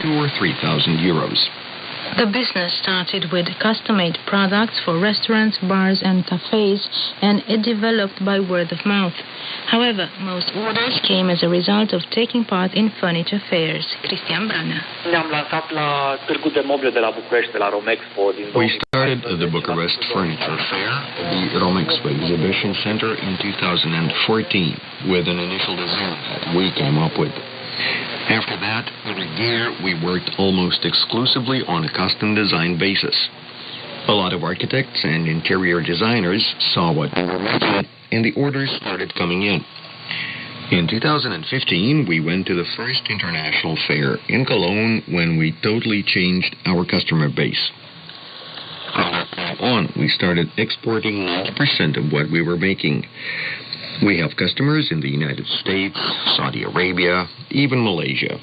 2,000 or 3,000 euros. The business started with custom-made products for restaurants, bars and cafes, and it developed by word of mouth. However, most orders came as a result of taking part in furniture fairs. Cristian Branea. We started at the Bucharest Furniture Fair, the Romexpo Exhibition Center, in 2014, with an initial design that we came up with. After that, every year we worked almost exclusively on a custom design basis. A lot of architects and interior designers saw what we were making, and the orders started coming in. In 2015, we went to the first international fair in Cologne when we totally changed our customer base. From that point on, we started exporting 90% of what we were making. We have customers in the United States, Saudi Arabia, even Malaysia.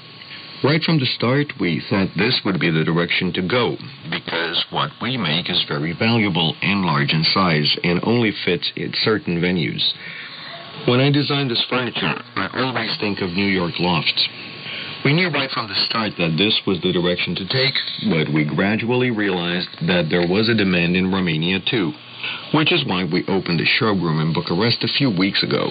Right from the start, we thought this would be the direction to go, because what we make is very valuable and large in size and only fits in certain venues. When I designed this furniture, I always think of New York lofts. We knew right from the start that this was the direction to take, but we gradually realized that there was a demand in Romania too, which is why we opened a showroom in Bucharest a few weeks ago.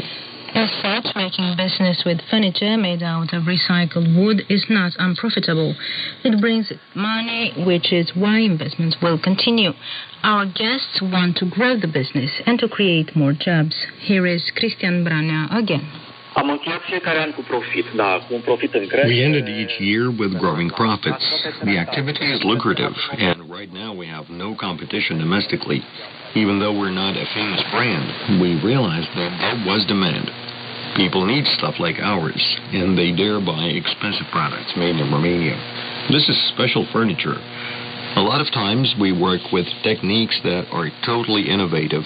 As such, making business with furniture made out of recycled wood is not unprofitable. It brings money, which is why investments will continue. Our guests want to grow the business and to create more jobs. Here is Cristian Branea again. We ended each year with growing profits. The activity is lucrative, and right now we have no competition domestically. Even though we're not a famous brand, we realized that there was demand. People need stuff like ours, and they dare buy expensive products made in Romania. This is special furniture. A lot of times we work with techniques that are totally innovative.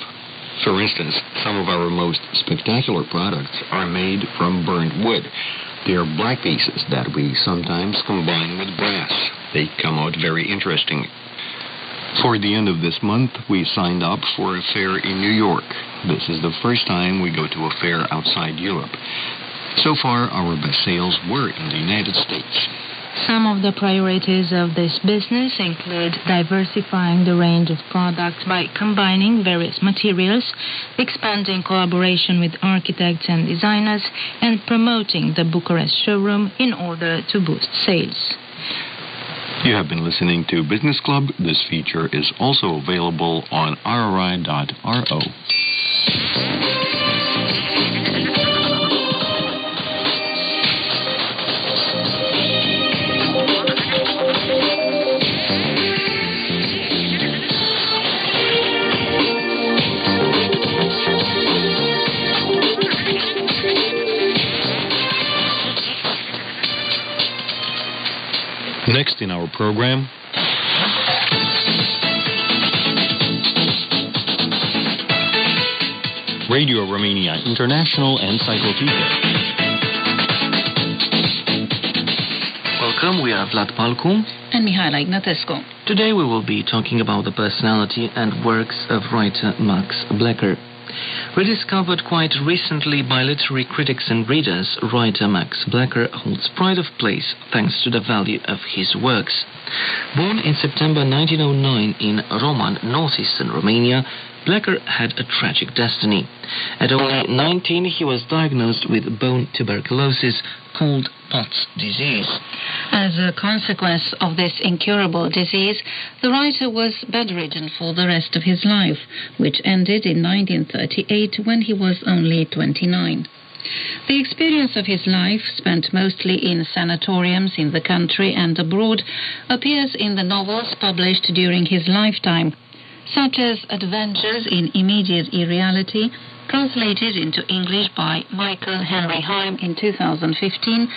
For instance, some of our most spectacular products are made from burnt wood. They are black pieces that we sometimes combine with brass. They come out very interesting. For the end of this month, we signed up for a fair in New York. This is the first time we go to a fair outside Europe. So far, our best sales were in the United States. Some of the priorities of this business include diversifying the range of products by combining various materials, expanding collaboration with architects and designers, and promoting the Bucharest showroom in order to boost sales. You have been listening to Business Club. This feature is also available on rri.ro. Next in our program, Radio Romania International Encyclopedia. Welcome, we are Vlad Palcu and Mihaela Ignatescu. Today we will be talking about the personality and works of writer Max Blecher. Rediscovered quite recently by literary critics and readers, writer Max Blecher holds pride of place thanks to the value of his works. Born in September 1909 in Roman, northeastern Romania, Blecher had a tragic destiny. At only 19, he was diagnosed with bone tuberculosis called Pott's disease. As a consequence of this incurable disease, the writer was bedridden for the rest of his life, which ended in 1938 when he was only 29. The experience of his life, spent mostly in sanatoriums in the country and abroad, appears in the novels published during his lifetime, such as Adventures in Immediate Irreality, translated into English by Michael Henry Heim in 2015,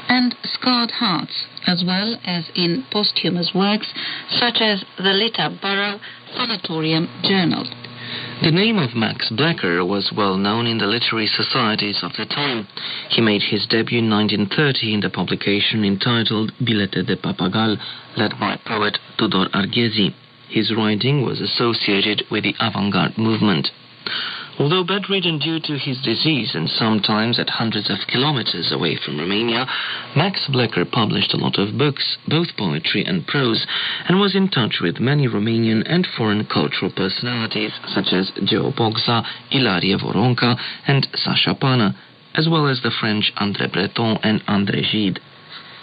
and Scarred Hearts, as well as in posthumous works such as the Lita-Borough Sanatorium Journal. The name of Max Blecher was well known in the literary societies of the time. He made his debut in 1930 in the publication entitled Bilete de Papagal, led by poet Tudor Arghezi. His writing was associated with the avant-garde movement. Although bedridden due to his disease and sometimes at hundreds of kilometers away from Romania, Max Blecher published a lot of books, both poetry and prose, and was in touch with many Romanian and foreign cultural personalities such as Geo Bogza, Ilarie Voronca and Sacha Pana, as well as the French André Breton and André Gide.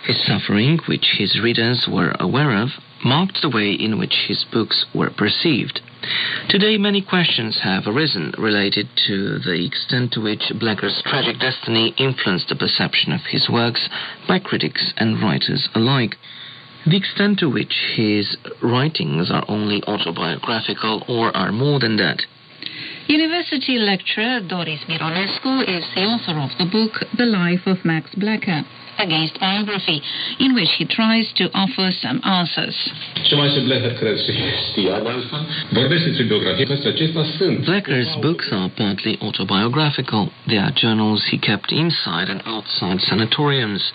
His suffering, which his readers were aware of, marked the way in which his books were perceived. Today, many questions have arisen related to the extent to which Blecher's tragic destiny influenced the perception of his works by critics and writers alike. The extent to which his writings are only autobiographical or are more than that. University lecturer Doris Mironescu is the author of the book The Life of Max Blecher, Against Biography, in which he tries to offer some answers. Blecher's books are partly autobiographical. They are journals he kept inside and outside sanatoriums.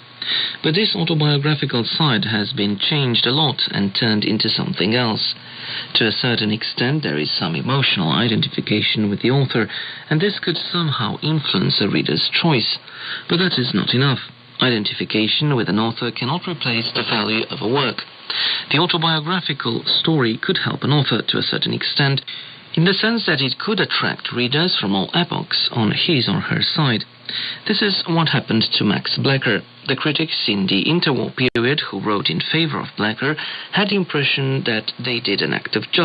But this autobiographical side has been changed a lot and turned into something else. To a certain extent, there is some emotional identification with the author, and this could somehow influence a reader's choice. But that is not enough. Identification with an author cannot replace the value of a work. The autobiographical story could help an author to a certain extent, in the sense that it could attract readers from all epochs on his or her side. This is what happened to Max Blecher. The critics in the interwar period who wrote in favor of Blecher had the impression that they did an act of justice.